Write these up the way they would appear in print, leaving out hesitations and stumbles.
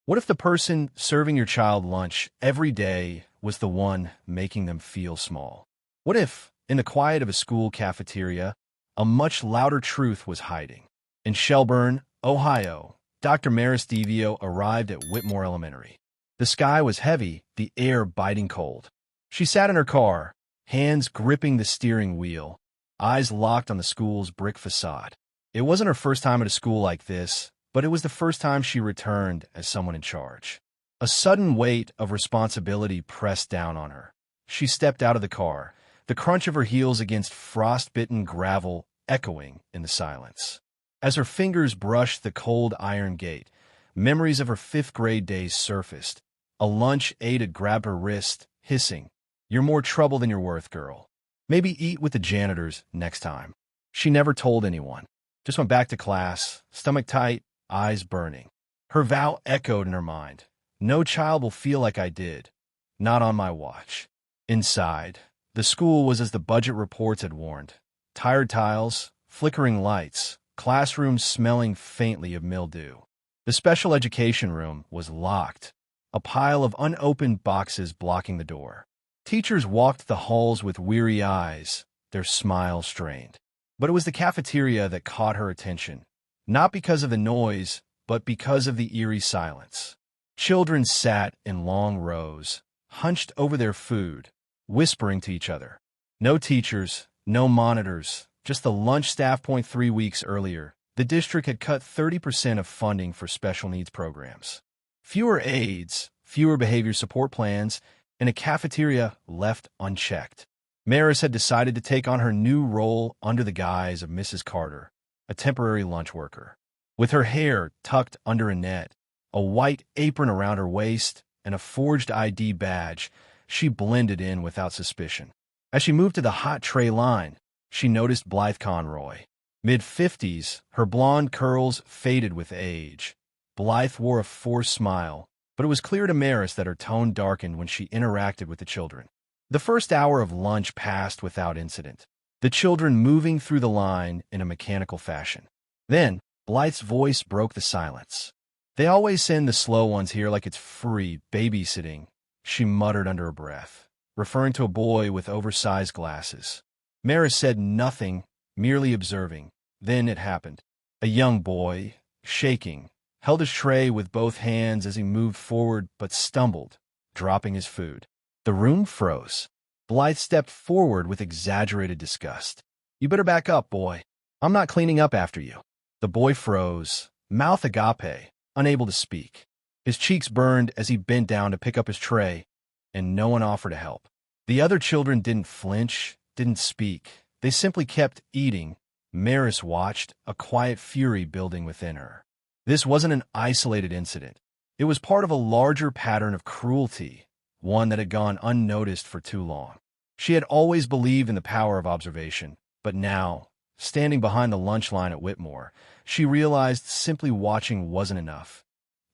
What if the person serving your child lunch every day was the one making them feel small? What if, in the quiet of a school cafeteria, a much louder truth was hiding? In Shelburne, Ohio, Dr. Maris DeVio arrived at Whitmore Elementary. The sky was heavy, the air biting cold. She sat in her car, hands gripping the steering wheel, eyes locked on the school's brick facade. It wasn't her first time at a school like this, but it was the first time she returned as someone in charge. A sudden weight of responsibility pressed down on her. She stepped out of the car, the crunch of her heels against frost-bitten gravel echoing in the silence. As her fingers brushed the cold iron gate, memories of her fifth-grade days surfaced. A lunch aide had grabbed her wrist, hissing, "You're more trouble than you're worth, girl. Maybe eat with the janitors next time." She never told anyone. Just went back to class, stomach tight, eyes burning. Her vow echoed in her mind. No child will feel like I did. Not on my watch. Inside, the school was as the budget reports had warned. Tired tiles, flickering lights, classrooms smelling faintly of mildew. The special education room was locked, a pile of unopened boxes blocking the door. Teachers walked the halls with weary eyes, their smiles strained. But it was the cafeteria that caught her attention, not because of the noise, but because of the eerie silence. Children sat in long rows, hunched over their food, whispering to each other. No teachers, no monitors, just the lunch staff. 3 weeks earlier, the district had cut 30% of funding for special needs programs. Fewer aides, fewer behavior support plans, and a cafeteria left unchecked. Maris had decided to take on her new role under the guise of Mrs. Carter, a temporary lunch worker. With her hair tucked under a net, a white apron around her waist, and a forged ID badge, she blended in without suspicion. As she moved to the hot tray line, she noticed Blythe Conroy. Mid-50s, her blonde curls faded with age. Blythe wore a forced smile, but it was clear to Maris that her tone darkened when she interacted with the children. The first hour of lunch passed without incident, the children moving through the line in a mechanical fashion. Then, Blythe's voice broke the silence. "They always send the slow ones here like it's free babysitting," she muttered under her breath, referring to a boy with oversized glasses. Maris said nothing, merely observing. Then it happened. A young boy, shaking, held his tray with both hands as he moved forward but stumbled, dropping his food. The room froze. Blythe stepped forward with exaggerated disgust. "You better back up, boy. I'm not cleaning up after you." The boy froze, mouth agape, unable to speak. His cheeks burned as he bent down to pick up his tray, and no one offered to help. The other children didn't flinch, didn't speak. They simply kept eating. Maris watched, a quiet fury building within her. This wasn't an isolated incident. It was part of a larger pattern of cruelty, one that had gone unnoticed for too long. She had always believed in the power of observation, but now, standing behind the lunch line at Whitmore, she realized simply watching wasn't enough.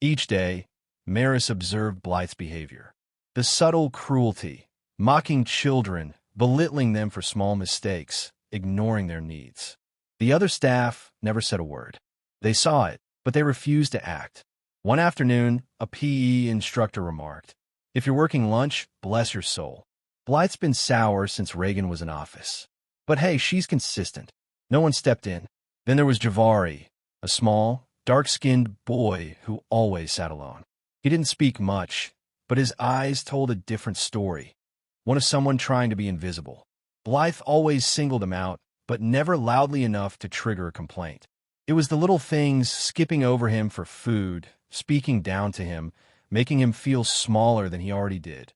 Each day, Maris observed Blythe's behavior. The subtle cruelty, mocking children, belittling them for small mistakes, ignoring their needs. The other staff never said a word. They saw it, but they refused to act. One afternoon, a PE instructor remarked, "If you're working lunch, bless your soul. Blythe's been sour since Reagan was in office. But hey, she's consistent." No one stepped in. Then there was Javari, a small, dark-skinned boy who always sat alone. He didn't speak much, but his eyes told a different story, one of someone trying to be invisible. Blythe always singled him out, but never loudly enough to trigger a complaint. It was the little things, skipping over him for food, speaking down to him, making him feel smaller than he already did.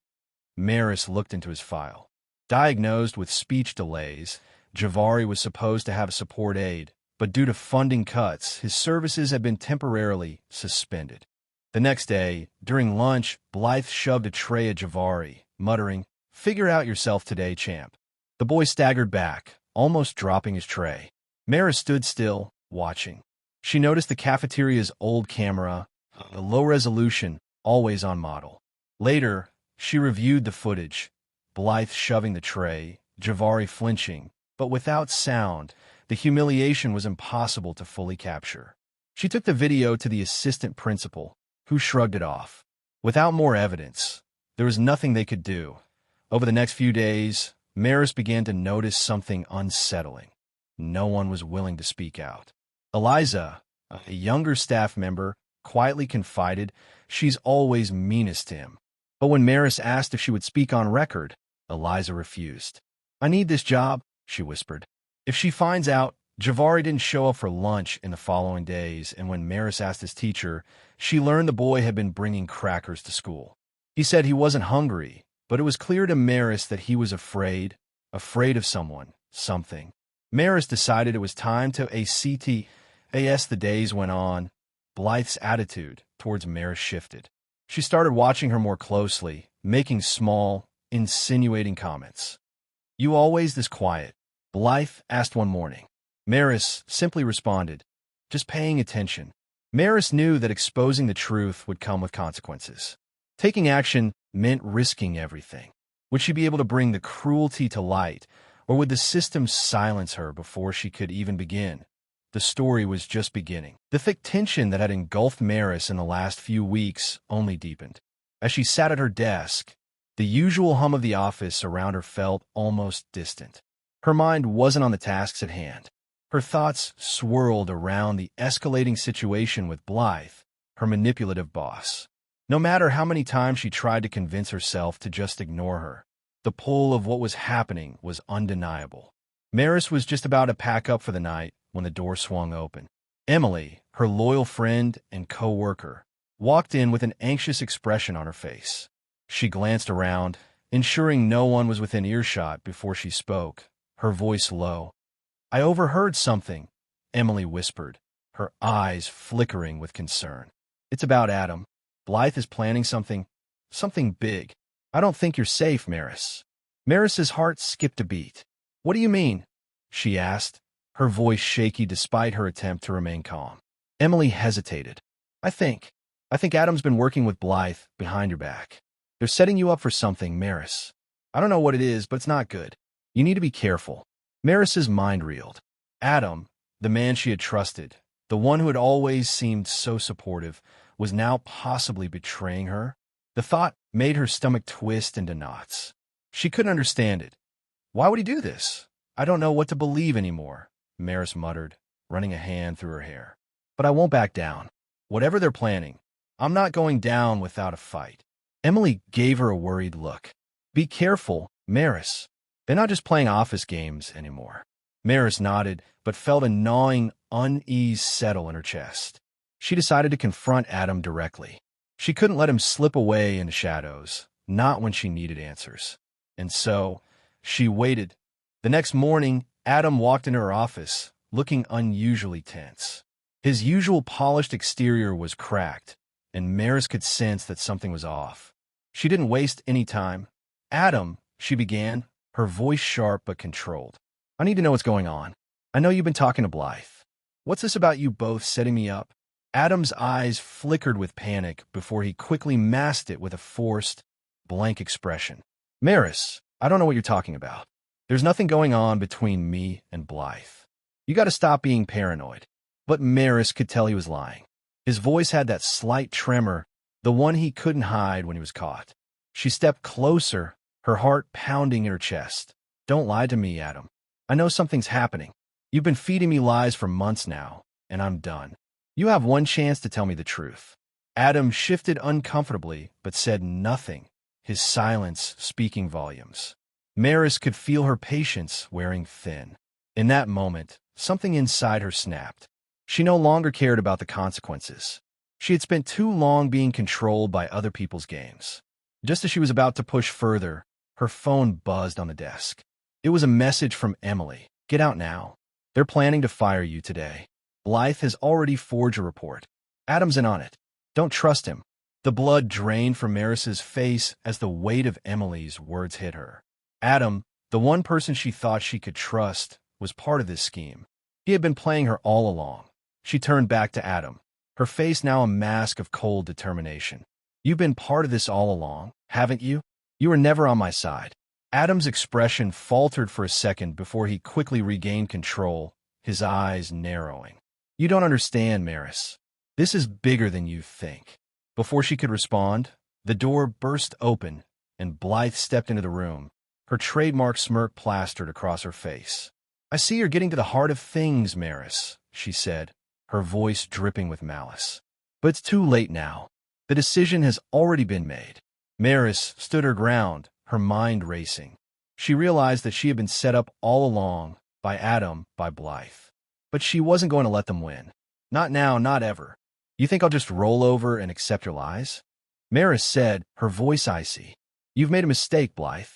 Maris looked into his file. Diagnosed with speech delays, Javari was supposed to have a support aide, but due to funding cuts, his services had been temporarily suspended. The next day, during lunch, Blythe shoved a tray at Javari, muttering, "Figure out yourself today, champ." The boy staggered back, almost dropping his tray. Maris stood still, watching. She noticed the cafeteria's old camera, a low-resolution, always-on model. Later, she reviewed the footage, Blythe shoving the tray, Javari flinching, but without sound. The humiliation was impossible to fully capture. She took the video to the assistant principal, who shrugged it off. Without more evidence, there was nothing they could do. Over the next few days, Maris began to notice something unsettling. No one was willing to speak out. Eliza, a younger staff member, quietly confided, "She's always meanest to him." But when Maris asked if she would speak on record, Eliza refused. "I need this job," she whispered. If she finds out, Javari didn't show up for lunch in the following days, and when Maris asked his teacher, she learned the boy had been bringing crackers to school. He said he wasn't hungry, but it was clear to Maris that he was afraid of someone, something. Maris decided it was time to ACT. As the days went on, Blythe's attitude towards Maris shifted. She started watching her more closely, making small, insinuating comments. "You always this quiet?" Blythe asked one morning. Maris simply responded, "Just paying attention." Maris knew that exposing the truth would come with consequences. Taking action meant risking everything. Would she be able to bring the cruelty to light, or would the system silence her before she could even begin? The story was just beginning. The thick tension that had engulfed Maris in the last few weeks only deepened. As she sat at her desk, the usual hum of the office around her felt almost distant. Her mind wasn't on the tasks at hand. Her thoughts swirled around the escalating situation with Blythe, her manipulative boss. No matter how many times she tried to convince herself to just ignore her, the pull of what was happening was undeniable. Maris was just about to pack up for the night when the door swung open. Emily, her loyal friend and co-worker, walked in with an anxious expression on her face. She glanced around, ensuring no one was within earshot before she spoke, her voice low. "I overheard something," Emily whispered, her eyes flickering with concern. "It's about Adam. Blythe is planning something big. I don't think you're safe, Maris." Maris's heart skipped a beat. "What do you mean?" she asked, her voice shaky despite her attempt to remain calm. Emily hesitated. I think Adam's been working with Blythe behind your back. They're setting you up for something, Maris. I don't know what it is, but it's not good. You need to be careful." Maris's mind reeled. Adam, the man she had trusted, the one who had always seemed so supportive, was now possibly betraying her. The thought made her stomach twist into knots. She couldn't understand it. "Why would he do this? I don't know what to believe anymore," Maris muttered, running a hand through her hair. "But I won't back down. Whatever they're planning, I'm not going down without a fight." Emily gave her a worried look. "Be careful, Maris. They're not just playing office games anymore." Maris nodded, but felt a gnawing unease settle in her chest. She decided to confront Adam directly. She couldn't let him slip away in the shadows, not when she needed answers. And so, she waited. The next morning, Adam walked into her office, looking unusually tense. His usual polished exterior was cracked, and Maris could sense that something was off. She didn't waste any time. "Adam," she began, her voice sharp but controlled. "I need to know what's going on. I know you've been talking to Blythe. What's this about you both setting me up?" Adam's eyes flickered with panic before he quickly masked it with a forced, blank expression. "Maris, I don't know what you're talking about. There's nothing going on between me and Blythe. You got to stop being paranoid." But Maris could tell he was lying. His voice had that slight tremor, the one he couldn't hide when he was caught. She stepped closer, her heart pounding in her chest. "Don't lie to me, Adam. I know something's happening. You've been feeding me lies for months now, and I'm done. You have one chance to tell me the truth." Adam shifted uncomfortably, but said nothing, his silence speaking volumes. Maris could feel her patience wearing thin. In that moment, something inside her snapped. She no longer cared about the consequences. She had spent too long being controlled by other people's games. Just as she was about to push further, her phone buzzed on the desk. It was a message from Emily. "Get out now. They're planning to fire you today. Blythe has already forged a report. Adam's in on it. Don't trust him." The blood drained from Maris's face as the weight of Emily's words hit her. Adam, the one person she thought she could trust, was part of this scheme. He had been playing her all along. She turned back to Adam, her face now a mask of cold determination. "You've been part of this all along, haven't you? You were never on my side." Adam's expression faltered for a second before he quickly regained control, his eyes narrowing. "You don't understand, Maris. This is bigger than you think. Before she could respond, the door burst open, and Blythe stepped into the room, her trademark smirk plastered across her face. "I see you're getting to the heart of things, Maris," she said, her voice dripping with malice. "But it's too late now. The decision has already been made." Maris stood her ground, her mind racing. She realized that she had been set up all along, by Adam, by Blythe. But she wasn't going to let them win. Not now, not ever. "You think I'll just roll over and accept your lies?" Maris said, her voice icy. "You've made a mistake, Blythe.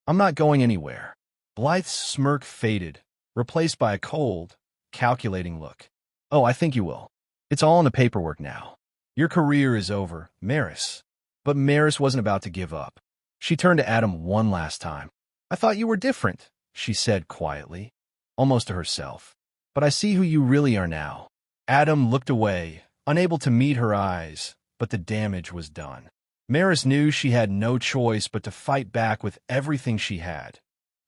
I'm not going anywhere." Blythe's smirk faded, replaced by a cold, calculating look. "Oh, I think you will. It's all in the paperwork now. Your career is over, Maris." But Maris wasn't about to give up. She turned to Adam one last time. "I thought you were different," she said quietly, almost to herself. "But I see who you really are now." Adam looked away, unable to meet her eyes, but the damage was done. Maris knew she had no choice but to fight back with everything she had.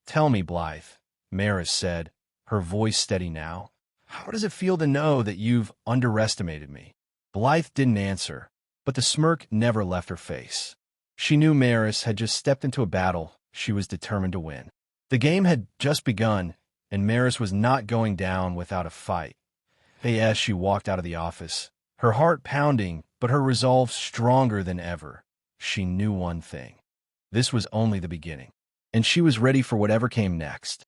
"Tell me, Blythe," Maris said, her voice steady now. "How does it feel to know that you've underestimated me?" Blythe didn't answer, but the smirk never left her face. She knew Maris had just stepped into a battle she was determined to win. The game had just begun, and Maris was not going down without a fight. As she walked out of the office, her heart pounding, but her resolve stronger than ever. She knew one thing. This was only the beginning, and she was ready for whatever came next.